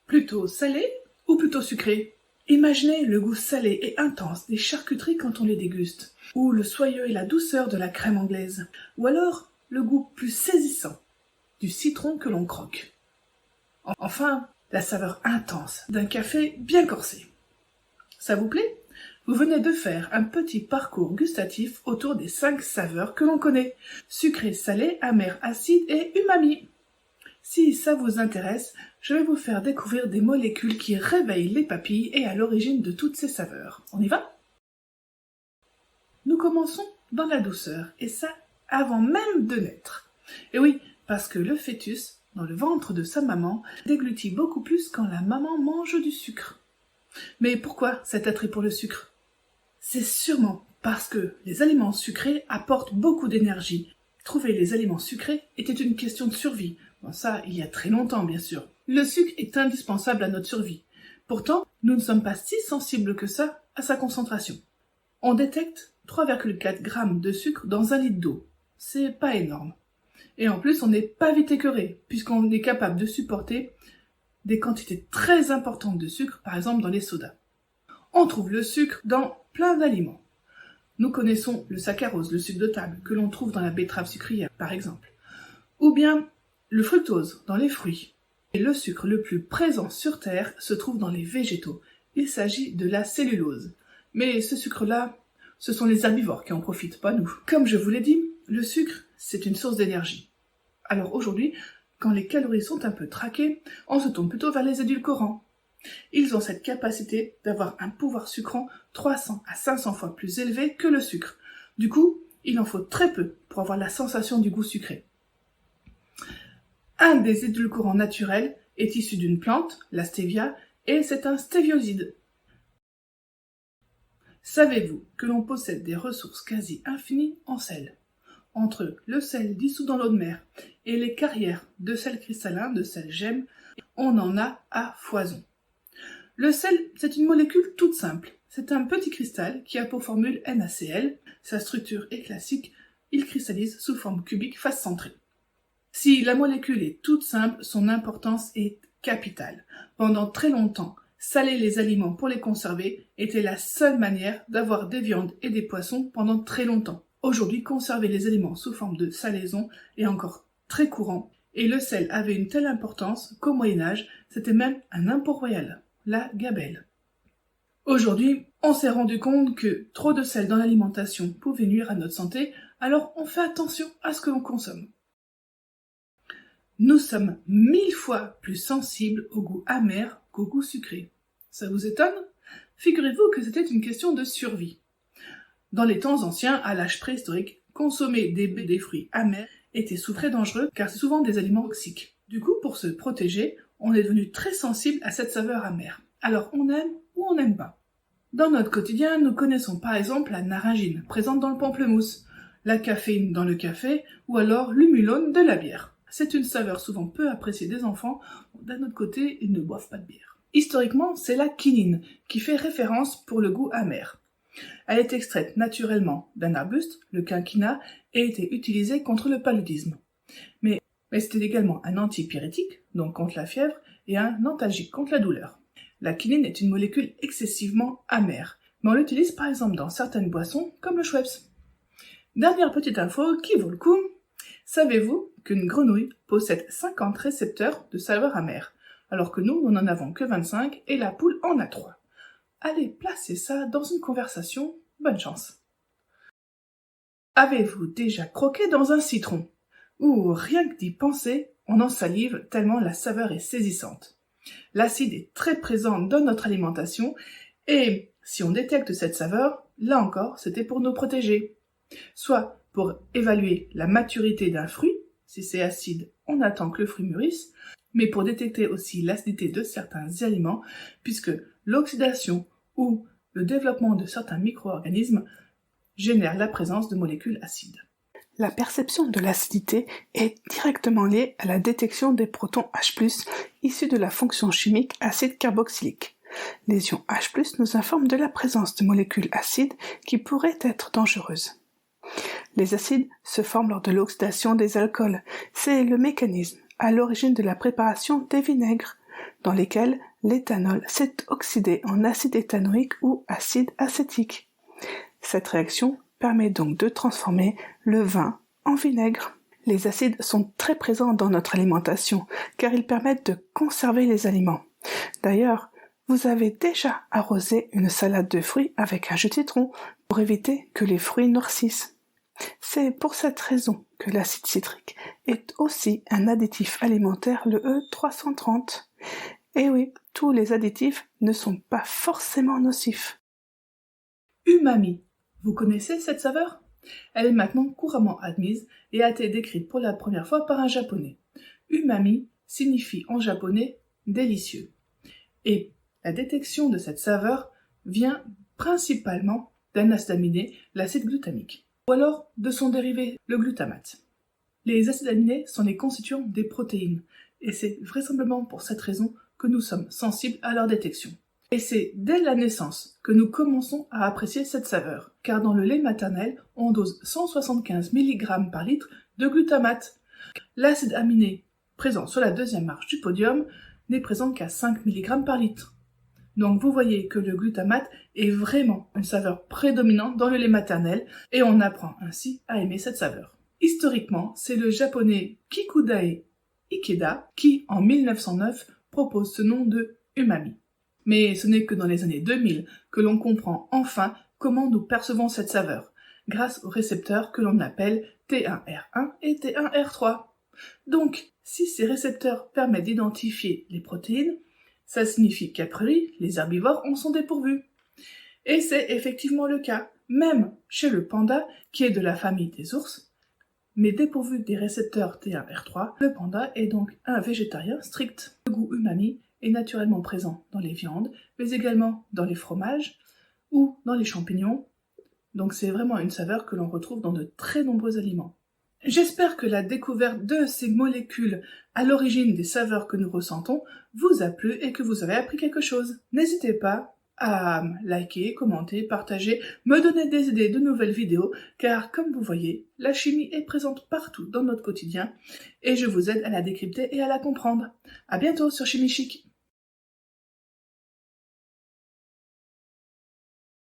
Plutôt salé ou plutôt sucré? Imaginez le goût salé et intense des charcuteries quand on les déguste, ou le soyeux et la douceur de la crème anglaise, ou alors le goût plus saisissant du citron que l'on croque. Enfin, la saveur intense d'un café bien corsé. Ça vous plaît? Vous venez de faire un petit parcours gustatif autour des 5 saveurs que l'on connaît: sucré, salé, amer, acide et umami. Si ça vous intéresse, je vais vous faire découvrir des molécules qui réveillent les papilles et à l'origine de toutes ces saveurs. On y va? Nous commençons dans la douceur, et ça avant même de naître. Et oui, parce que le fœtus, dans le ventre de sa maman, déglutit beaucoup plus quand la maman mange du sucre. Mais pourquoi cet attrait pour le sucre? C'est sûrement parce que les aliments sucrés apportent beaucoup d'énergie. Trouver les aliments sucrés était une question de survie. Bon, ça, il y a très longtemps, bien sûr. Le sucre est indispensable à notre survie. Pourtant, nous ne sommes pas si sensibles que ça à sa concentration. On détecte 3,4 grammes de sucre dans 1 litre d'eau. C'est pas énorme. Et en plus, on n'est pas vite écœuré, puisqu'on est capable de supporter des quantités très importantes de sucre, par exemple dans les sodas. On trouve le sucre dans plein d'aliments. Nous connaissons le saccharose, le sucre de table, que l'on trouve dans la betterave sucrière, par exemple. Ou bien le fructose dans les fruits. Et le sucre le plus présent sur Terre se trouve dans les végétaux. Il s'agit de la cellulose. Mais ce sucre-là, ce sont les herbivores qui en profitent, pas nous. Comme je vous l'ai dit, le sucre, c'est une source d'énergie. Alors aujourd'hui, quand les calories sont un peu traquées, on se tourne plutôt vers les édulcorants. Ils ont cette capacité d'avoir un pouvoir sucrant 300 à 500 fois plus élevé que le sucre. Du coup, il en faut très peu pour avoir la sensation du goût sucré. Un des édulcorants naturels est issu d'une plante, la stevia, et c'est un stévioside. Savez-vous que l'on possède des ressources quasi infinies en sel? Entre le sel dissous dans l'eau de mer et les carrières de sel cristallin, de sel gemme, on en a à foison. Le sel, c'est une molécule toute simple. C'est un petit cristal qui a pour formule NaCl. Sa structure est classique, il cristallise sous forme cubique face centrée. Si la molécule est toute simple, son importance est capitale. Pendant très longtemps, saler les aliments pour les conserver était la seule manière d'avoir des viandes et des poissons pendant très longtemps. Aujourd'hui, conserver les aliments sous forme de salaison est encore très courant, et le sel avait une telle importance qu'au Moyen-Âge, c'était même un impôt royal, la gabelle. Aujourd'hui, on s'est rendu compte que trop de sel dans l'alimentation pouvait nuire à notre santé, alors on fait attention à ce que l'on consomme. Nous sommes 1000 fois plus sensibles au goût amer qu'au goût sucré. Ça vous étonne? Figurez-vous que c'était une question de survie. Dans les temps anciens, à l'âge préhistorique, consommer des fruits amers était très dangereux car c'est souvent des aliments toxiques. Du coup, pour se protéger, on est devenu très sensible à cette saveur amère. Alors on aime ou on n'aime pas. Dans notre quotidien, nous connaissons par exemple la naringine, présente dans le pamplemousse, la caféine dans le café ou alors l'humulone de la bière. C'est une saveur souvent peu appréciée des enfants. D'un autre côté, ils ne boivent pas de bière. Historiquement, c'est la quinine qui fait référence pour le goût amer. Elle est extraite naturellement d'un arbuste, le quinquina, et était utilisée contre le paludisme. Mais c'était également un antipyrétique, donc contre la fièvre, et un antalgique contre la douleur. La quinine est une molécule excessivement amère, mais on l'utilise par exemple dans certaines boissons comme le Schweppes. Dernière petite info qui vaut le coup, savez-vous qu'une grenouille possède 50 récepteurs de saveur amère, alors que nous n'en avons que 25 et la poule en a 3. Allez placer ça dans une conversation, bonne chance. Avez-vous déjà croqué dans un citron? Ou rien que d'y penser, on en salive tellement la saveur est saisissante. L'acide est très présent dans notre alimentation et si on détecte cette saveur, là encore, c'était pour nous protéger. Soit pour évaluer la maturité d'un fruit, si c'est acide, on attend que le fruit mûrisse, mais pour détecter aussi l'acidité de certains aliments, puisque l'oxydation ou le développement de certains micro-organismes génère la présence de molécules acides. La perception de l'acidité est directement liée à la détection des protons H+, issus de la fonction chimique acide carboxylique. Les ions H+, nous informent de la présence de molécules acides qui pourraient être dangereuses. Les acides se forment lors de l'oxydation des alcools. C'est le mécanisme à l'origine de la préparation des vinaigres. dans lesquels l'éthanol s'est oxydé en acide éthanoïque ou acide acétique. Cette réaction permet donc de transformer le vin en vinaigre. Les acides sont très présents dans notre alimentation car ils permettent de conserver les aliments. D'ailleurs, vous avez déjà arrosé une salade de fruits avec un jus de citron pour éviter que les fruits noircissent. C'est pour cette raison que l'acide citrique est aussi un additif alimentaire, le E330. Et oui, tous les additifs ne sont pas forcément nocifs. Umami. Vous connaissez cette saveur ? Elle est maintenant couramment admise et a été décrite pour la première fois par un japonais. Umami signifie en japonais délicieux. Et la détection de cette saveur vient principalement d'un acide aminé, l'acide glutamique, ou alors de son dérivé, le glutamate. Les acides aminés sont les constituants des protéines, et c'est vraisemblablement pour cette raison que nous sommes sensibles à leur détection. Et c'est dès la naissance que nous commençons à apprécier cette saveur, car dans le lait maternel, on dose 175 mg par litre de glutamate. L'acide aminé présent sur la deuxième marche du podium n'est présent qu'à 5 mg par litre. Donc vous voyez que le glutamate est vraiment une saveur prédominante dans le lait maternel et on apprend ainsi à aimer cette saveur. Historiquement, c'est le japonais Kikudae Ikeda qui, en 1909, propose ce nom de umami. Mais ce n'est que dans les années 2000 que l'on comprend enfin comment nous percevons cette saveur, grâce aux récepteurs que l'on appelle T1R1 et T1R3. Donc, si ces récepteurs permettent d'identifier les protéines, ça signifie qu'a priori, les herbivores en sont dépourvus. Et c'est effectivement le cas, même chez le panda, qui est de la famille des ours, mais dépourvu des récepteurs T1R3, le panda est donc un végétarien strict. Le goût umami est naturellement présent dans les viandes, mais également dans les fromages ou dans les champignons. Donc c'est vraiment une saveur que l'on retrouve dans de très nombreux aliments. J'espère que la découverte de ces molécules à l'origine des saveurs que nous ressentons vous a plu et que vous avez appris quelque chose. N'hésitez pas à liker, commenter, partager, me donner des idées de nouvelles vidéos, car comme vous voyez, la chimie est présente partout dans notre quotidien et je vous aide à la décrypter et à la comprendre. À bientôt sur Chimie Chic.